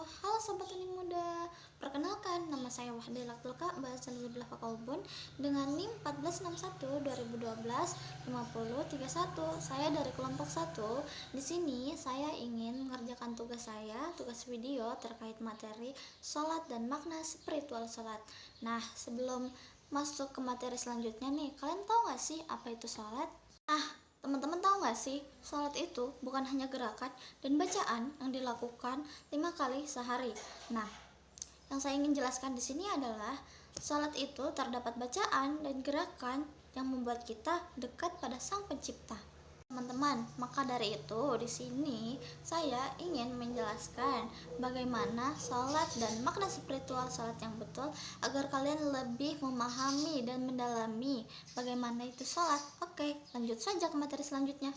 Halo Sobat Tani Muda, perkenalkan nama saya Wahdila Ka'bah Saliblah Fakaubun dengan NIM 1461 2012 5031. Saya dari kelompok 1. Di sini saya ingin mengerjakan tugas video terkait materi sholat dan makna spiritual sholat. Nah, sebelum masuk ke materi selanjutnya nih, kalian tahu gak sih apa itu sholat? Teman-teman tahu nggak sih, sholat itu bukan hanya gerakan dan bacaan yang dilakukan 5 kali sehari. Nah, yang saya ingin jelaskan di sini adalah sholat itu terdapat bacaan dan gerakan yang membuat kita dekat pada Sang Pencipta. Teman-teman, maka dari itu di sini saya ingin menjelaskan bagaimana sholat dan makna spiritual sholat yang betul agar kalian lebih memahami dan mendalami bagaimana itu sholat. Oke, lanjut saja ke materi selanjutnya.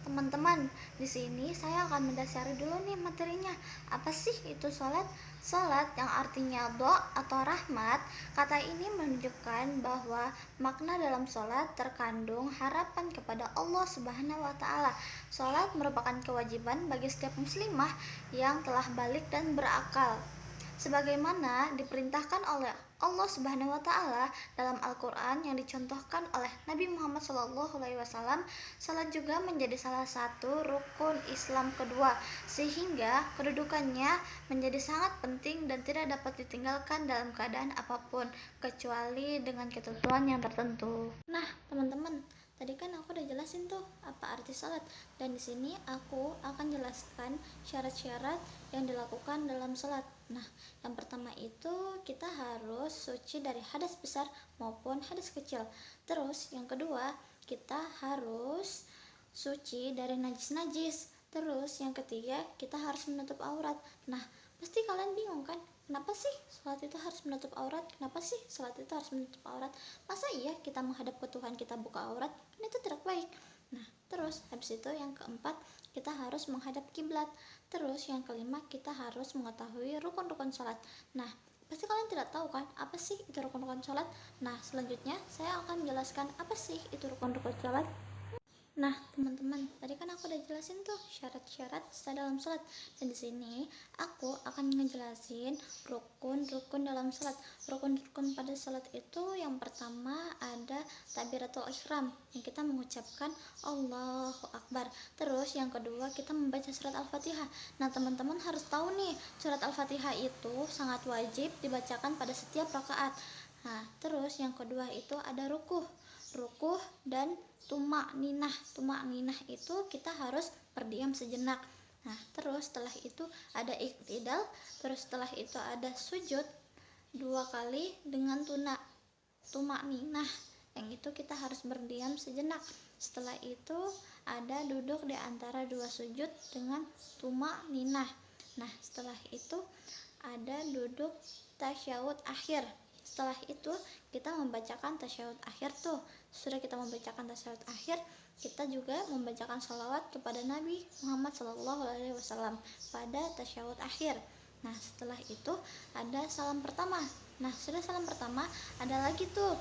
Teman-teman, di sini saya akan mendasari dulu nih materinya. Apa sih itu sholat? Sholat yang artinya doa atau rahmat. Kata ini menunjukkan bahwa makna dalam sholat terkandung harapan kepada Allah Subhanahu wa Ta'ala. Sholat merupakan kewajiban bagi setiap muslimah yang telah balik dan berakal, sebagaimana diperintahkan oleh Allah Subhanahu wa Ta'ala dalam Al-Quran yang dicontohkan oleh Nabi Muhammad SAW. Salat juga menjadi salah satu rukun Islam kedua, sehingga kedudukannya menjadi sangat penting dan tidak dapat ditinggalkan dalam keadaan apapun kecuali dengan ketentuan yang tertentu. Nah, teman-teman, tadi kan aku udah jelasin tuh apa arti salat, dan di sini aku akan jelaskan syarat-syarat yang dilakukan dalam salat. Nah, yang pertama itu kita harus suci dari hadas besar maupun hadas kecil. Terus yang kedua, kita harus suci dari najis-najis. Terus yang ketiga, kita harus menutup aurat. Nah, pasti kalian bingung kan? Kenapa sih sholat itu harus menutup aurat? Kenapa sih sholat itu harus menutup aurat? Masa iya kita menghadap ke Tuhan kita buka aurat? Kan itu tidak baik. Nah, terus habis itu yang keempat, kita harus menghadap kiblat. Terus yang kelima, kita harus mengetahui rukun-rukun sholat. Nah, pasti kalian tidak tahu kan apa sih itu rukun-rukun sholat? Nah, selanjutnya saya akan menjelaskan apa sih itu rukun-rukun sholat. Nah, teman-teman, tadi kan aku udah jelasin tuh syarat-syarat sah dalam sholat. Dan di sini aku akan ngejelasin rukun-rukun dalam sholat. Rukun-rukun pada sholat itu yang pertama ada takbiratul ihram, yang kita mengucapkan Allahu Akbar. Terus yang kedua kita membaca surat Al-Fatihah. Nah, teman-teman harus tahu nih, surat Al-Fatihah itu sangat wajib dibacakan pada setiap rakaat. Nah, terus yang kedua itu ada rukuh dan tumak ninah itu kita harus berdiam sejenak. Nah, terus setelah itu ada iktidal, terus setelah itu ada sujud 2 kali dengan tumak ninah, yang itu kita harus berdiam sejenak. Setelah itu ada duduk di antara 2 sujud dengan tumak ninah. Nah, setelah itu ada duduk tasyahud akhir. Setelah itu kita membacakan tasyahud akhir tuh. Sudah kita membacakan tasyahud akhir, kita juga membacakan sholawat kepada Nabi Muhammad SAW pada tasyahud akhir. Nah, setelah itu ada salam pertama. Nah, sudah salam pertama, ada lagi tuh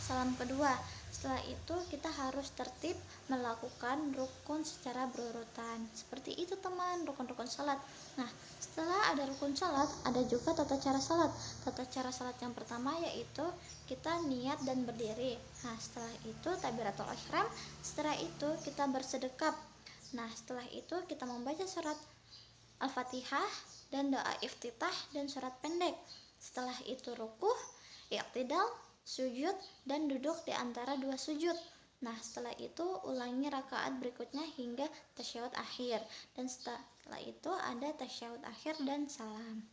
salam kedua. Setelah itu kita harus tertib melakukan rukun secara berurutan. Seperti itu teman, rukun-rukun salat. Nah, setelah ada rukun salat, ada juga tata cara salat. Tata cara salat yang pertama yaitu kita niat dan berdiri. Nah, setelah itu takbiratul ihram. Setelah itu kita bersedekap. Nah, setelah itu kita membaca surat Al-Fatihah dan doa iftitah dan surat pendek. Setelah itu rukuh, i'tidal, sujud, dan duduk di antara 2 sujud. Nah, setelah itu ulangi rakaat berikutnya hingga tasyahud akhir. Dan setelah itu ada tasyahud akhir dan salam.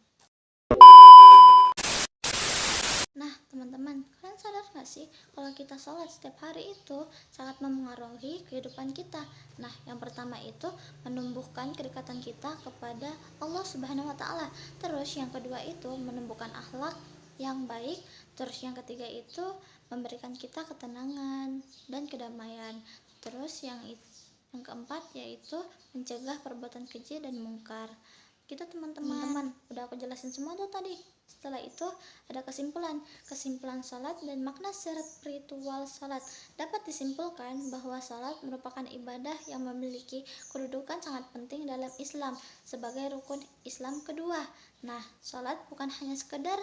Nah, teman-teman, kalian sadar gak sih kalau kita sholat setiap hari itu sangat memengaruhi kehidupan kita? Nah, yang pertama itu menumbuhkan kedekatan kita kepada Allah Subhanahu wa Ta'ala. Terus yang kedua itu menumbuhkan akhlak yang baik. Terus yang ketiga itu memberikan kita ketenangan dan kedamaian. Terus yang keempat yaitu mencegah perbuatan keji dan mungkar. Gitu teman-teman, udah aku jelasin semua tuh tadi. Setelah itu ada kesimpulan salat dan makna spiritual salat. Dapat disimpulkan bahwa salat merupakan ibadah yang memiliki kedudukan sangat penting dalam Islam sebagai rukun Islam kedua. Nah, salat bukan hanya sekedar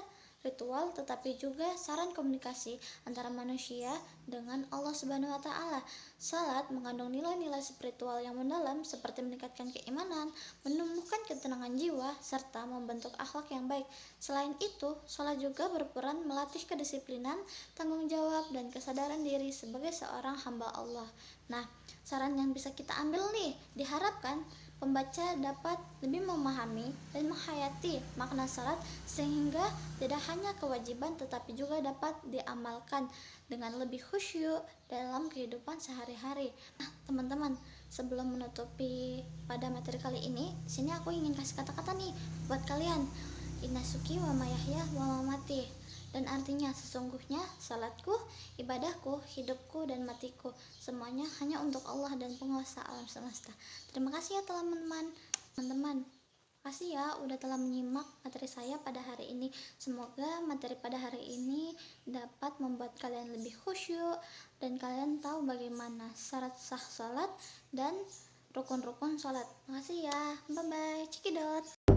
ritual tetapi juga saran komunikasi antara manusia dengan Allah Subhanahu wa taala. Salat mengandung nilai-nilai spiritual yang mendalam seperti meningkatkan keimanan, menumbuhkan ketenangan jiwa, serta membentuk akhlak yang baik. Selain itu, salat juga berperan melatih kedisiplinan, tanggung jawab, dan kesadaran diri sebagai seorang hamba Allah. Nah, saran yang bisa kita ambil nih, diharapkan pembaca dapat lebih memahami dan menghayati makna salat sehingga tidak hanya kewajiban tetapi juga dapat diamalkan dengan lebih khusyuk dalam kehidupan sehari-hari. Nah, teman-teman, sebelum menutupi pada materi kali ini, sini aku ingin kasih kata-kata nih buat kalian. Inna suki wa mayahya wa mamati. Dan artinya sesungguhnya salatku, ibadahku, hidupku dan matiku semuanya hanya untuk Allah dan penguasa alam semesta. Terima kasih ya teman-teman. Makasih ya udah telah menyimak materi saya pada hari ini. Semoga materi pada hari ini dapat membuat kalian lebih khusyuk dan kalian tahu bagaimana syarat sah salat dan rukun-rukun salat. Makasih ya. Bye bye. Cekidot.